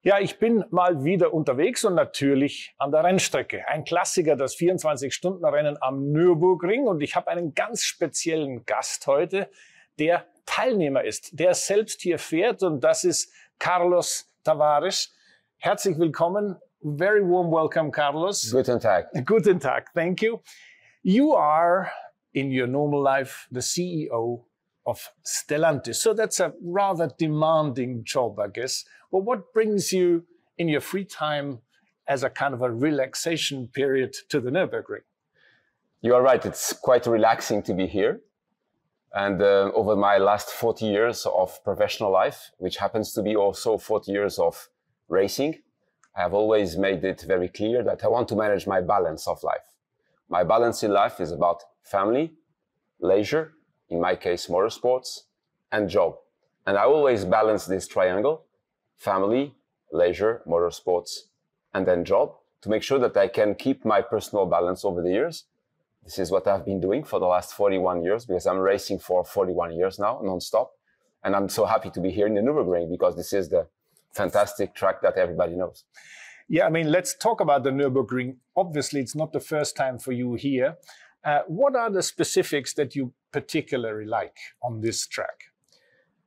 Ja, ich bin mal wieder unterwegs und natürlich an der Rennstrecke. Ein Klassiker, das 24-Stunden-Rennen am Nürburgring. Und ich habe einen ganz speziellen Gast heute, der Teilnehmer ist, der selbst hier fährt. Und das ist Carlos Tavares. Herzlich willkommen. Very warm welcome, Carlos. Guten Tag. Guten Tag. Thank you. You are, in your normal life, the CEO of Stellantis. So that's a rather demanding job, I guess. Well, what brings you in your free time as a kind of a relaxation period to the Nürburgring? You are right. It's quite relaxing to be here. And over my last 40 years of professional life, which happens to be also 40 years of racing, I have always made it very clear that I want to manage my balance of life. My balance in life is about family, leisure, in my case, motorsports, and job. And I always balance this triangle, family, leisure, motorsports, and then job, to make sure that I can keep my personal balance over the years. This is what I've been doing for the last 41 years, because I'm racing for 41 years now, non-stop. And I'm so happy to be here in the Nürburgring, because this is the fantastic track that everybody knows. Yeah, I mean, let's talk about the Nürburgring. Obviously, it's not the first time for you here. What are the specifics that you particularly like on this track?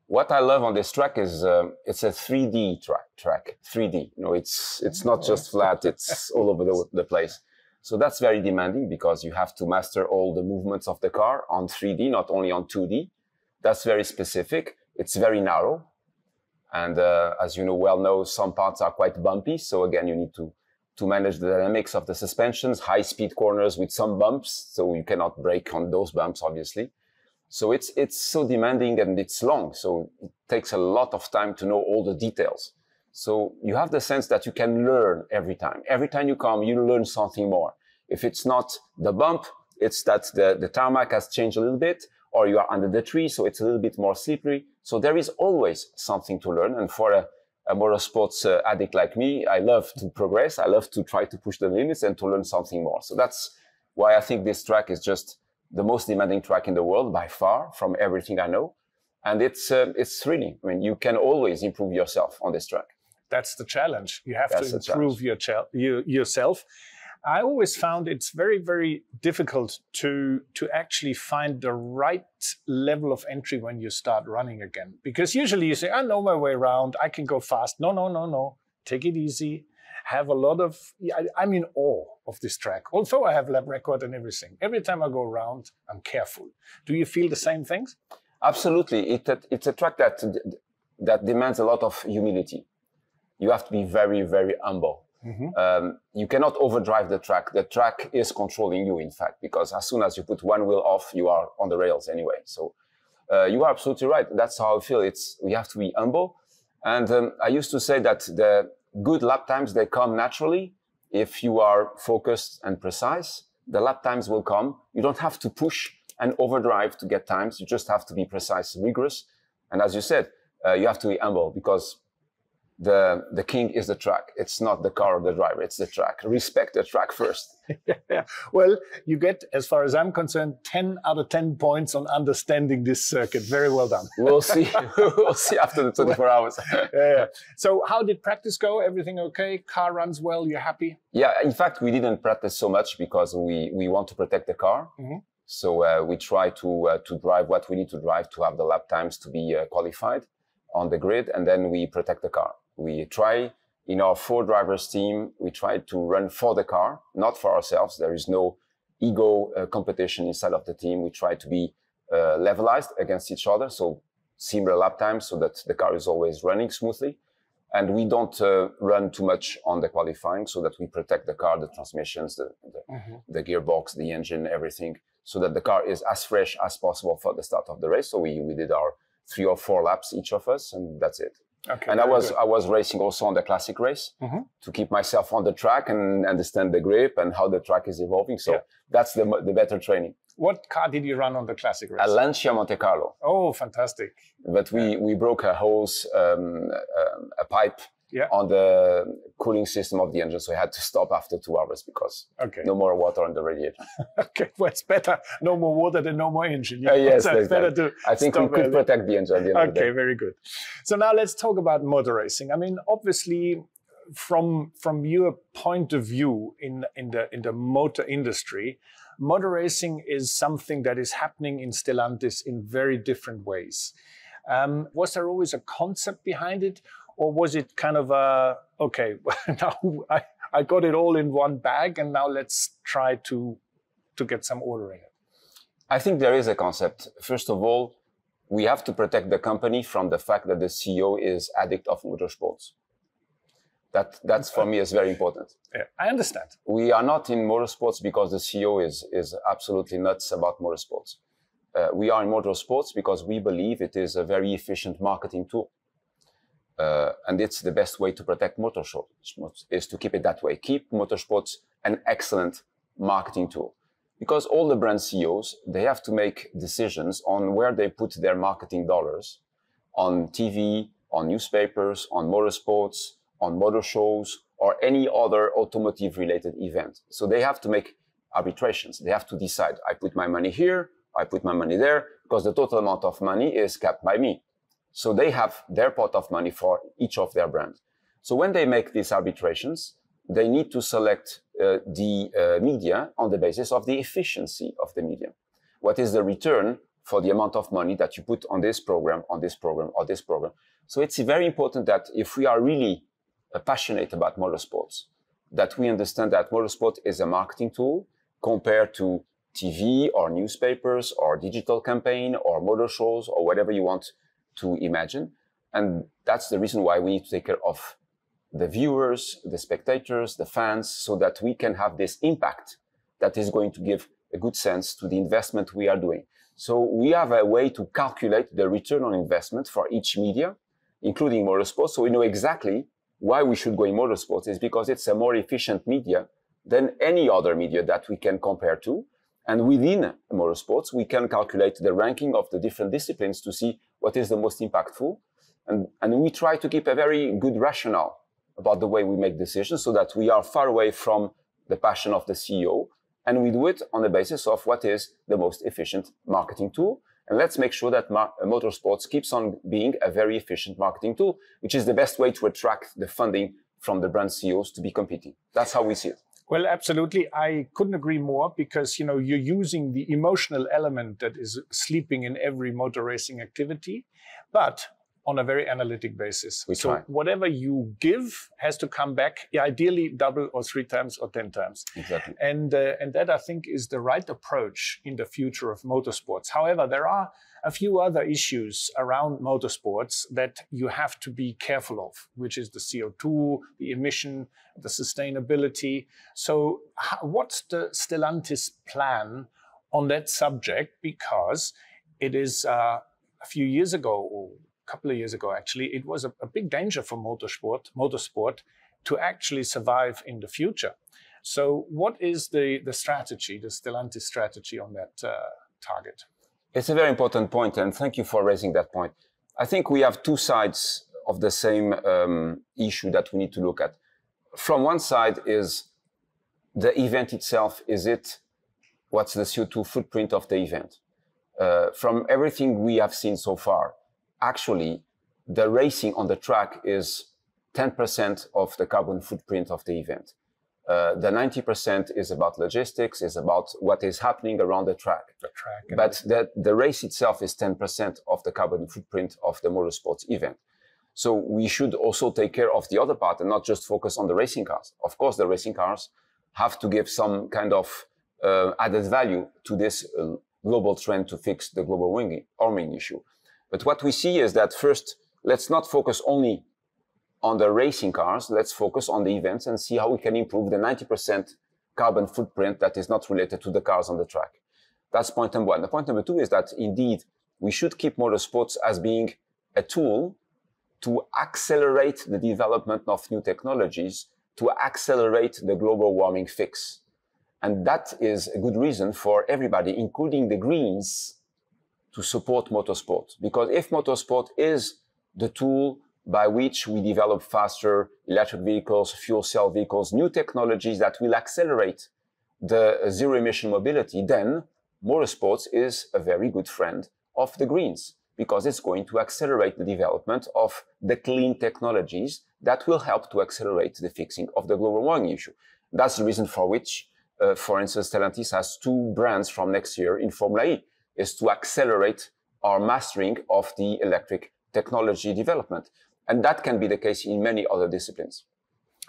What I love on this track is it's a 3D track. 3D. You know, it's not just flat; it's all over the place. So that's very demanding because you have to master all the movements of the car on 3D, not only on 2D. That's very specific. It's very narrow, and as you know, some parts are quite bumpy. So again, you need to manage the dynamics of the suspensions, high-speed corners with some bumps, so you cannot brake on those bumps, obviously. So it's so demanding and it's long, so it takes a lot of time to know all the details. So you have the sense that you can learn every time. Every time you come, you learn something more. If it's not the bump, it's that the tarmac has changed a little bit, or you are under the tree, so it's a little bit more slippery. So there is always something to learn, and for a motorsports addict like me, I love to progress. I love to try to push the limits and to learn something more. So that's why I think this track is just the most demanding track in the world by far from everything I know. And it's thrilling. I mean, you can always improve yourself on this track. That's the challenge. You have to improve yourself. I always found it's very, very difficult to actually find the right level of entry when you start running again. Because usually you say, I know my way around, I can go fast. No. Take it easy. Have a lot of, I'm in awe of this track. Although I have lap record and everything. Every time I go around, I'm careful. Do you feel the same things? Absolutely. It's a track that demands a lot of humility. You have to be very, very humble. Mm-hmm. You cannot overdrive the track. The track is controlling you, in fact, because as soon as you put one wheel off, you are on the rails anyway. So you are absolutely right. That's how I feel. We have to be humble. And I used to say that the good lap times, they come naturally. If you are focused and precise, the lap times will come. You don't have to push and overdrive to get times. You just have to be precise, rigorous. And as you said, you have to be humble because the king is the track. It's not the car or the driver, it's the track. Respect the track first. Yeah. Well, you get, as far as I'm concerned, 10 out of 10 points on understanding this circuit. Very well done. We'll see. We'll see after the 24 hours. Yeah. So how did practice go? Everything okay? Car runs well? You're happy? Yeah, in fact, we didn't practice so much because we want to protect the car. Mm-hmm. So we try to drive what we need to drive to have the lap times to be qualified on the grid, and then we protect the car. We try, in our 4 drivers team, we try to run for the car, not for ourselves. There is no ego competition inside of the team. We try to be levelized against each other, so similar lap times so that the car is always running smoothly. And we don't run too much on the qualifying so that we protect the car, the transmissions, the gearbox, the engine, everything, so that the car is as fresh as possible for the start of the race. So we did our 3 or 4 laps, each of us, and that's it. Okay, and I was racing also on the classic race to keep myself on the track and understand the grip and how the track is evolving. So that's the better training. What car did you run on the classic race? A Lancia Monte Carlo. Oh, fantastic. But we broke a hose, a pipe on the cooling system of the engine. So I had to stop after 2 hours because no more water on the radiator. Okay, well, it's better no more water than no more engine. Yes, so it's better to I think we could protect the engine at the end of the day. Okay, very good. So now let's talk about motor racing. I mean, obviously, from your point of view in the motor industry, motor racing is something that is happening in Stellantis in very different ways. Was there always a concept behind it, or was it kind of okay, now I got it all in one bag, and now let's try to get some order in it? I think there is a concept. First of all, we have to protect the company from the fact that the CEO is addict of motorsports. That's for me is very important. Yeah, I understand. We are not in motorsports because the CEO is absolutely nuts about motorsports. We are in motorsports because we believe it is a very efficient marketing tool. And it's the best way to protect motorsports, is to keep it that way. Keep motorsports an excellent marketing tool. Because all the brand CEOs, they have to make decisions on where they put their marketing dollars, on TV, on newspapers, on motorsports, on motor shows, or any other automotive-related event. So they have to make arbitrations. They have to decide, I put my money here, I put my money there, because the total amount of money is capped by me. So they have their pot of money for each of their brands. So when they make these arbitrations, they need to select the media on the basis of the efficiency of the media. What is the return for the amount of money that you put on this program, on this program, or this program? So it's very important that if we are really passionate about motorsports, that we understand that motorsport is a marketing tool compared to TV or newspapers or digital campaign or motor shows or whatever you want to imagine. And that's the reason why we need to take care of the viewers, the spectators, the fans, so that we can have this impact that is going to give a good sense to the investment we are doing. So we have a way to calculate the return on investment for each media, including motorsports. So we know exactly why we should go in motorsports is because it's a more efficient media than any other media that we can compare to. And within motorsports, we can calculate the ranking of the different disciplines to see what is the most impactful. And we try to keep a very good rationale about the way we make decisions so that we are far away from the passion of the CEO. And we do it on the basis of what is the most efficient marketing tool. And let's make sure that motorsports keeps on being a very efficient marketing tool, which is the best way to attract the funding from the brand CEOs to be competing. That's how we see it. Well, absolutely. I couldn't agree more because, you're using the emotional element that is sleeping in every motor racing activity, but on a very analytic basis. So whatever you give has to come back, ideally double or 3 times or 10 times. Exactly. And that, I think, is the right approach in the future of motorsports. However, there are a few other issues around motorsports that you have to be careful of, which is the CO2, the emission, the sustainability. So what's the Stellantis plan on that subject? Because it is a few years ago, or couple of years ago, actually, it was a big danger for motorsport to actually survive in the future. So what is the strategy, the Stellantis strategy on that target? It's a very important point, and thank you for raising that point. I think we have two sides of the same issue that we need to look at. From one side is the event itself. What's the CO2 footprint of the event? From everything we have seen so far, actually, the racing on the track is 10% of the carbon footprint of the event. The 90% is about logistics, is about what is happening around the track. But the race itself is 10% of the carbon footprint of the motorsports event. So we should also take care of the other part and not just focus on the racing cars. Of course, the racing cars have to give some kind of added value to this global trend to fix the global warming issue. But what we see is that first, let's not focus only on the racing cars. Let's focus on the events and see how we can improve the 90% carbon footprint that is not related to the cars on the track. That's point number one. The point number two is that indeed, we should keep motorsports as being a tool to accelerate the development of new technologies, to accelerate the global warming fix. And that is a good reason for everybody, including the Greens, to support motorsport. Because if motorsport is the tool by which we develop faster electric vehicles, fuel cell vehicles, new technologies that will accelerate the zero-emission mobility, then motorsports is a very good friend of the Greens, because it's going to accelerate the development of the clean technologies that will help to accelerate the fixing of the global warming issue. That's the reason for which, for instance, Stellantis has 2 brands from next year in Formula E, is to accelerate our mastering of the electric technology development. And that can be the case in many other disciplines.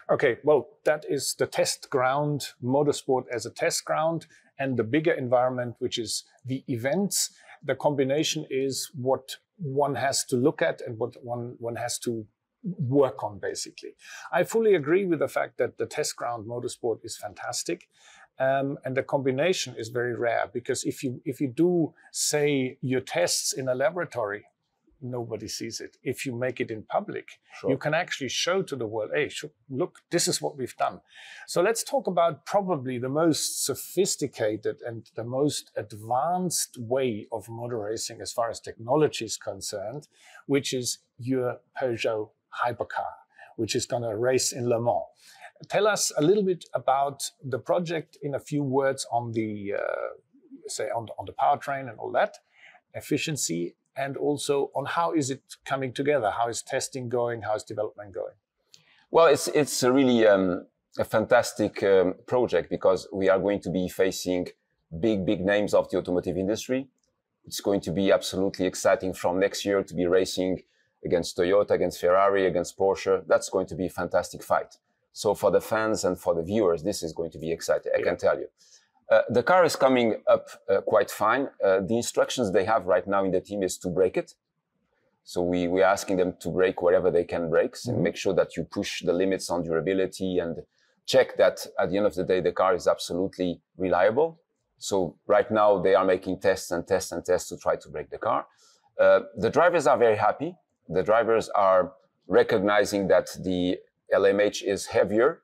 Okay, well, that is the test ground, motorsport as a test ground, and the bigger environment, which is the events. The combination is what one has to look at and what one has to work on, basically. I fully agree with the fact that the test ground motorsport is fantastic. And the combination is very rare, because if you do, say, your tests in a laboratory, nobody sees it. If you make it in public, sure, you can actually show to the world, hey, look, this is what we've done. So let's talk about probably the most sophisticated and the most advanced way of motor racing as far as technology is concerned, which is your Peugeot hypercar, which is going to race in Le Mans. Tell us a little bit about the project in a few words on the, on the powertrain and all that, efficiency, and also on how is it coming together? How is testing going? How is development going? Well, it's a really a fantastic project, because we are going to be facing big names of the automotive industry. It's going to be absolutely exciting from next year to be racing against Toyota, against Ferrari, against Porsche. That's going to be a fantastic fight. So for the fans and for the viewers, this is going to be exciting, I can tell you. The car is coming up quite fine. The instructions they have right now in the team is to brake it. So we're asking them to brake wherever they can brake, and make sure that you push the limits on durability and check that at the end of the day, the car is absolutely reliable. So right now they are making tests and tests and tests to try to brake the car. The drivers are very happy. The drivers are recognizing that the LMH is heavier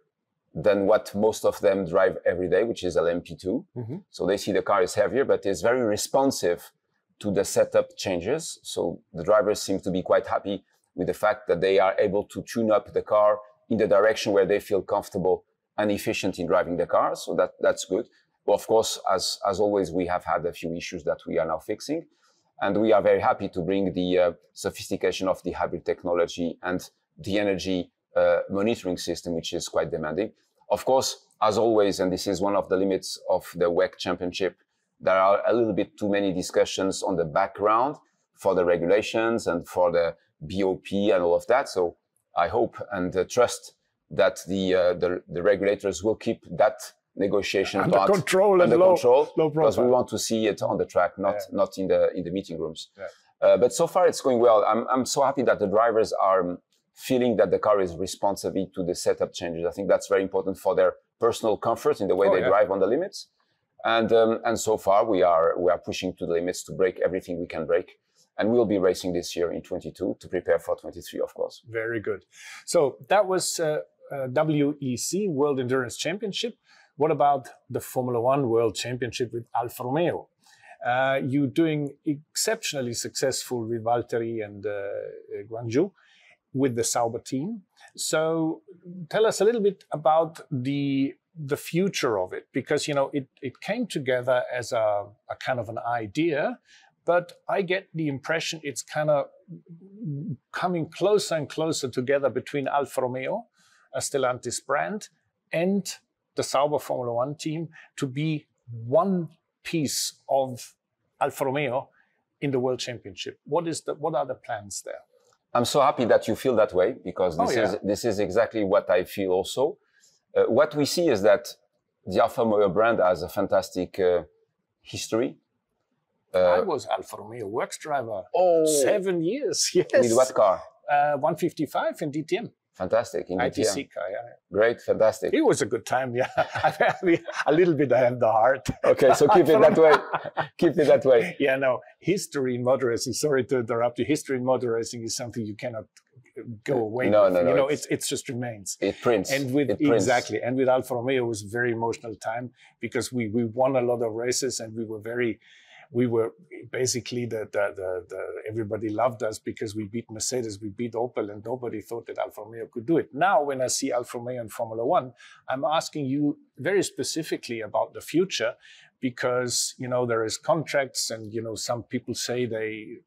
than what most of them drive every day, which is LMP2. So they see the car is heavier, but it's very responsive to the setup changes. So the drivers seem to be quite happy with the fact that they are able to tune up the car in the direction where they feel comfortable and efficient in driving the car. So that's good. Well, of course, as always, we have had a few issues that we are now fixing. And we are very happy to bring the sophistication of the hybrid technology and the energy monitoring system, which is quite demanding. Of course, as always, and this is one of the limits of the WEC Championship, there are a little bit too many discussions on the background for the regulations and for the BOP and all of that. So I hope and trust that the regulators will keep that negotiation under control, because we want to see it on the track, not in the meeting rooms. But so far it's going well. I'm so happy that the drivers are feeling that the car is responsive to the setup changes. I think that's very important for their personal comfort in the way they drive on the limits. And so far we are pushing to the limits to break everything we can break. And we'll be racing this year in 22 to prepare for 23, of course. Very good. So that was WEC, World Endurance Championship. What about the Formula One World Championship with Alfa Romeo? You're doing exceptionally successful with Valtteri and Guangzhou with the Sauber team. So tell us a little bit about the future of it, because, you know, it came together as a kind of an idea, but I get the impression it's kind of coming closer and closer together between Alfa Romeo, a Stellantis brand, and the Sauber Formula One team to be one piece of Alfa Romeo in the World Championship. What are the plans there? I'm so happy that you feel that way, because this is exactly what I feel also. What we see is that the Alfa Romeo brand has a fantastic history. I was Alfa Romeo works driver 7 years. Yes. With what car? 155 in DTM. Fantastic. In DTM. ITC car, yeah. Great, fantastic. It was a good time, yeah. A little bit I have the heart. Okay, so keep it that way. Keep it that way. Yeah, no, history in motor racing, sorry to interrupt you, history in motor racing is something you cannot go away with. No, you know, it just remains. It prints. And with exactly, and with Alfa Romeo it was a very emotional time, because we won a lot of races and we were very we were basically everybody loved us because we beat Mercedes, we beat Opel, and nobody thought that Alfa Romeo could do it. Now, when I see Alfa Romeo in Formula One, I'm asking you very specifically about the future, because, you know, there is contracts, and, you know, some people say the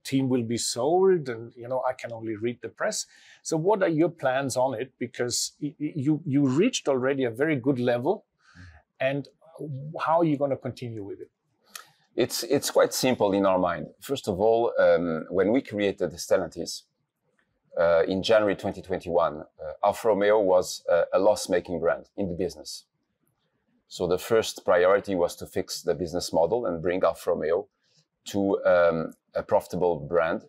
team will be sold, and, you know, I can only read the press. So what are your plans on it? Because you reached already a very good level, and how are you going to continue with it? It's quite simple in our mind. First of all, when we created Stellantis in January 2021, Alfa Romeo was a loss-making brand in the business. So the first priority was to fix the business model and bring Alfa Romeo to a profitable brand,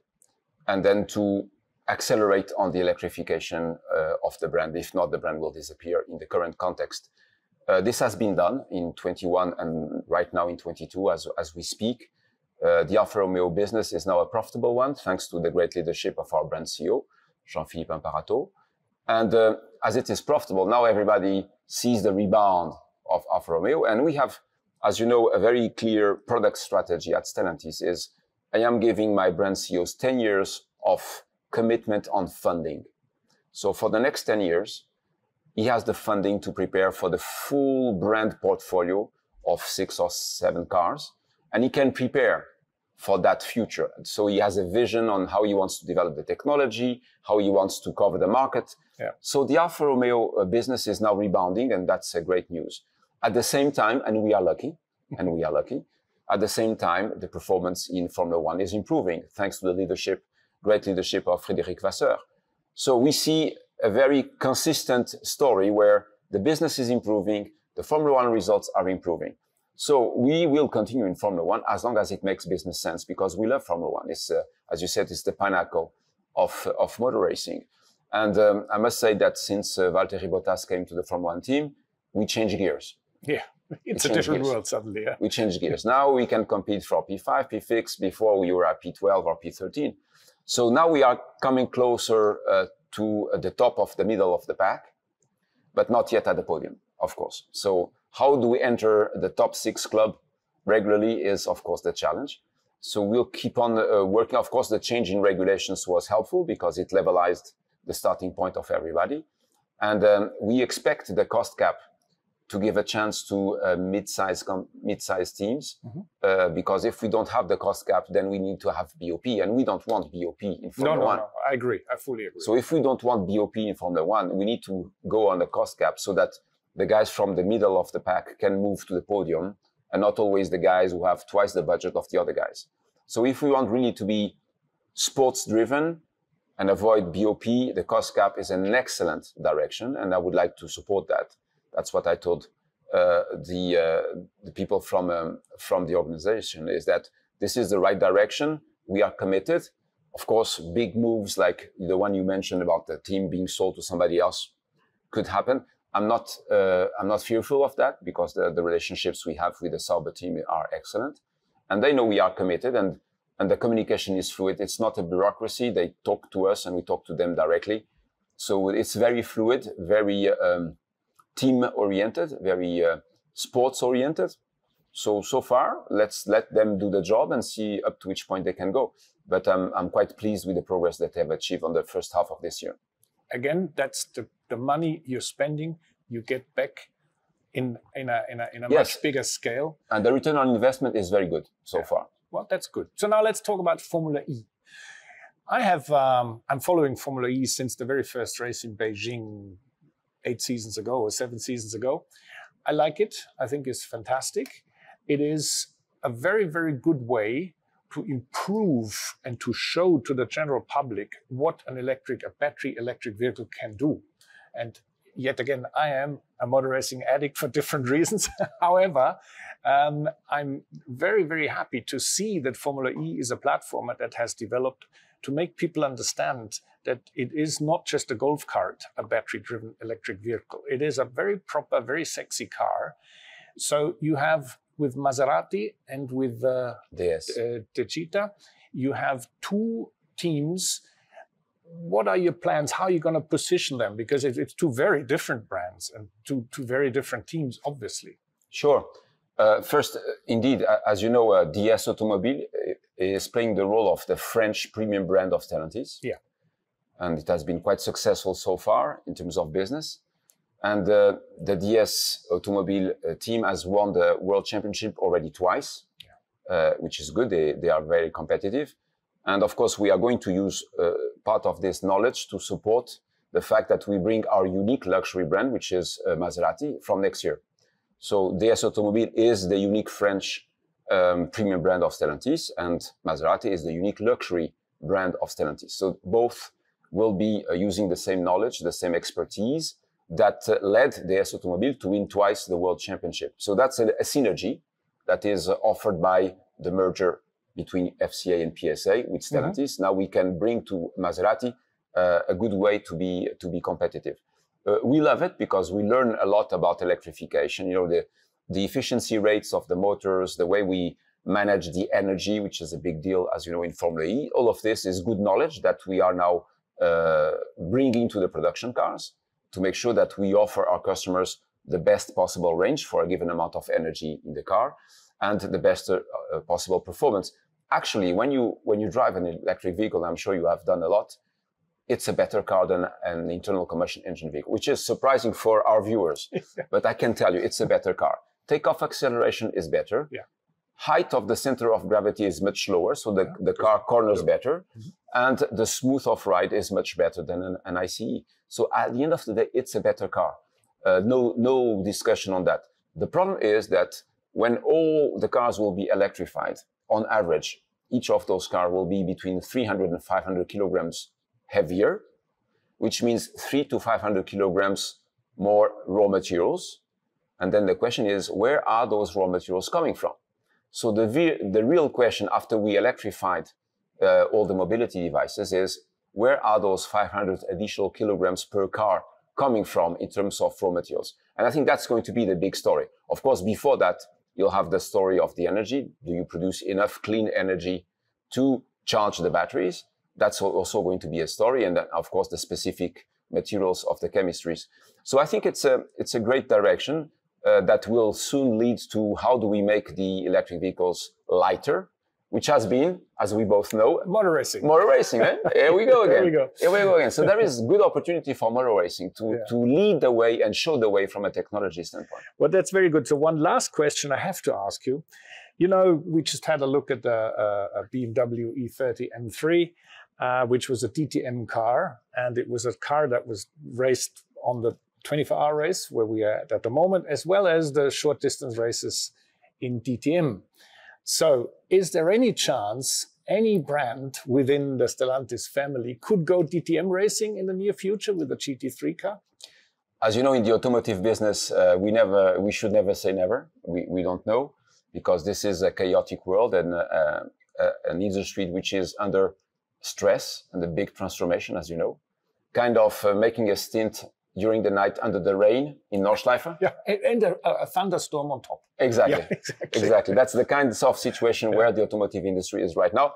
and then to accelerate on the electrification of the brand. If not, the brand will disappear in the current context. This has been done in 21 and right now in 22 as we speak. The Alfa Romeo business is now a profitable one, thanks to the great leadership of our brand CEO, Jean-Philippe Imparato. And as it is profitable, now everybody sees the rebound of Alfa Romeo. And we have, as you know, a very clear product strategy at Stellantis is, I am giving my brand CEOs 10 years of commitment on funding. So for the next 10 years, he has the funding to prepare for the full brand portfolio of 6 or 7 cars, and he can prepare for that future. So he has a vision on how he wants to develop the technology, how he wants to cover the market. Yeah. So the Alfa Romeo business is now rebounding, and that's great news. At the same time, and we are lucky, at the same time, the performance in Formula One is improving, thanks to the leadership, great leadership of Frédéric Vasseur. So we see a very consistent story where the business is improving, the Formula One results are improving. So we will continue in Formula One as long as it makes business sense, because we love Formula One. It's, as you said, it's the pinnacle of motor racing. And I must say that since Valtteri Bottas came to the Formula One team, we changed gears. Yeah, it's a different world suddenly. Yeah. We changed gears. Now we can compete for P5, P6. Before we were at P12 or P13. So now we are coming closer to the top of the middle of the pack, but not yet at the podium, of course. So how do we enter the top 6 club regularly is, of course, the challenge. So we'll keep on working. Of course, the change in regulations was helpful because it levelized the starting point of everybody. And we expect the cost cap to give a chance to mid-size teams, because if we don't have the cost cap, then we need to have BOP, and we don't want BOP in Formula One. No, I agree. I fully agree. So if we don't want BOP in Formula One, we need to go on the cost cap so that the guys from the middle of the pack can move to the podium, and not always the guys who have twice the budget of the other guys. So if we want really to be sports-driven and avoid BOP, the cost cap is an excellent direction, and I would like to support that. That's what I told the people from the organization, is that this is the right direction. We are committed. Of course, big moves like the one you mentioned about the team being sold to somebody else could happen. I'm not fearful of that, because the relationships we have with the Sauber team are excellent, and they know we are committed, and the communication is fluid. It's not a bureaucracy. They talk to us and we talk to them directly. So it's very fluid, very team-oriented, very sports-oriented. So far, let's let them do the job and see up to which point they can go. But I'm quite pleased with the progress that they have achieved on the first half of this year. Again, that's the money you're spending, you get back in a Yes. much bigger scale. And the return on investment is very good so far. Well, that's good. So now let's talk about Formula E. I'm following Formula E since the very first race in Beijing 8 seasons ago or 7 seasons ago. I like it. I think it's fantastic. It is a very, very good way to improve and to show to the general public what a battery electric vehicle can do. And yet again, I am a motor racing addict for different reasons. However, I'm very, very happy to see that Formula E is a platform that has developed to make people understand that it is not just a golf cart, a battery-driven electric vehicle. It is a very proper, very sexy car. So you have, with Maserati and with Techeetah, you have 2 teams. What are your plans? How are you going to position them? Because it's 2 very different brands and two very different teams, obviously. Sure. First, indeed, as you know, DS Automobile is playing the role of the French premium brand of Stellantis. Yeah. And it has been quite successful so far in terms of business. And the DS Automobile team has won the World Championship already twice, which is good. They are very competitive. And of course, we are going to use part of this knowledge to support the fact that we bring our unique luxury brand, which is Maserati, from next year. So DS Automobile is the unique French premium brand of Stellantis, and Maserati is the unique luxury brand of Stellantis. So both will be using the same knowledge, the same expertise that led DS Automobile to win twice the World Championship. So that's a synergy that is offered by the merger between FCA and PSA with Stellantis. Mm-hmm. Now we can bring to Maserati a good way to be competitive. We love it because we learn a lot about electrification. You know, the efficiency rates of the motors, the way we manage the energy, which is a big deal, as you know, in Formula E. All of this is good knowledge that we are now bringing to the production cars to make sure that we offer our customers the best possible range for a given amount of energy in the car and the best possible performance. Actually, when you drive an electric vehicle, I'm sure you have done a lot, it's a better car than an internal combustion engine vehicle, which is surprising for our viewers. But I can tell you, it's a better car. Takeoff acceleration is better. Yeah. Height of the center of gravity is much lower, so the car corners better. Mm-hmm. And the smooth of ride is much better than an ICE. So at the end of the day, it's a better car. No discussion on that. The problem is that when all the cars will be electrified, on average, each of those cars will be between 300 and 500 kilograms heavier, which means 300 to 500 kilograms more raw materials. And then the question is, where are those raw materials coming from? So the real question after we electrified all the mobility devices is, where are those 500 additional kilograms per car coming from in terms of raw materials? And I think that's going to be the big story. Of course, before that, you'll have the story of the energy. Do you produce enough clean energy to charge the batteries? That's also going to be a story. And then, of course, the specific materials of the chemistries. So I think it's a great direction that will soon lead to how do we make the electric vehicles lighter, which has been, as we both know, motor racing. Motor racing, eh? Here we go again. Here we go again. So there is good opportunity for motor racing to lead the way and show the way from a technology standpoint. Well, that's very good. So one last question I have to ask you. You know, we just had a look at the BMW E30 M3, which was a DTM car, and it was a car that was raced on the 24-hour race where we are at the moment, as well as the short distance races in DTM. So is there any chance any brand within the Stellantis family could go DTM racing in the near future with a GT3 car? As you know, in the automotive business, we should never say never. We don't know, because this is a chaotic world and an industry which is under stress and a big transformation, as you know, kind of making a stint during the night under the rain in Nordschleife. Yeah, and a thunderstorm on top. Exactly. Yeah, exactly. That's the kind of situation where the automotive industry is right now.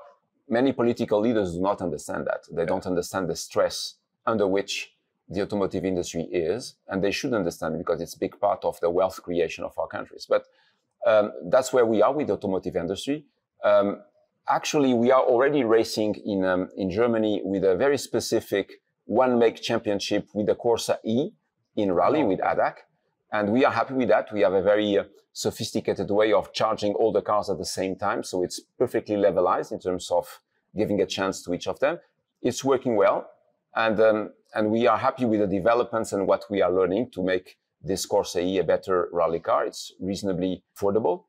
Many political leaders do not understand that. They don't understand the stress under which the automotive industry is, and they should understand it because it's a big part of the wealth creation of our countries. But that's where we are with the automotive industry. Actually, we are already racing in Germany with a very specific one-make championship with the Corsa E in rally with ADAC. And we are happy with that. We have a very sophisticated way of charging all the cars at the same time. So it's perfectly levelized in terms of giving a chance to each of them. It's working well. And we are happy with the developments and what we are learning to make this Corsa E a better rally car. It's reasonably affordable.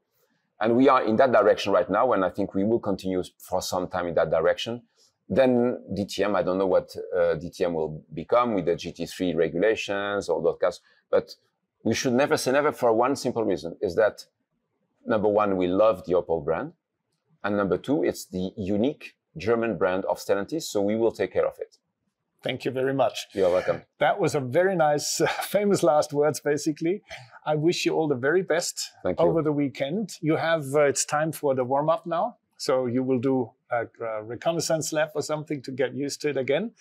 And we are in that direction right now. And I think we will continue for some time in that direction. Then DTM, I don't know what DTM will become with the GT3 regulations or those cars. But we should never say never for one simple reason, is that number one, we love the Opel brand. And number two, it's the unique German brand of Stellantis. So we will take care of it. Thank you very much. You're welcome. That was a very nice, famous last words, basically. I wish you all the very best over the weekend. You have, it's time for the warm-up now. So you will do a reconnaissance lap or something to get used to it again.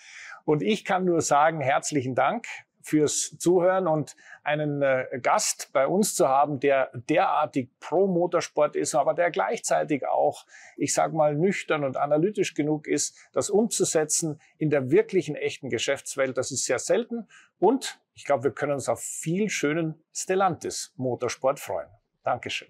Und ich kann nur sagen, herzlichen Dank fürs Zuhören und einen Gast bei uns zu haben, der derartig pro Motorsport ist, aber der gleichzeitig auch, ich sage mal, nüchtern und analytisch genug ist, das umzusetzen in der wirklichen, echten Geschäftswelt. Das ist sehr selten und ich glaube, wir können uns auf viel schönen Stellantis Motorsport freuen. Dankeschön.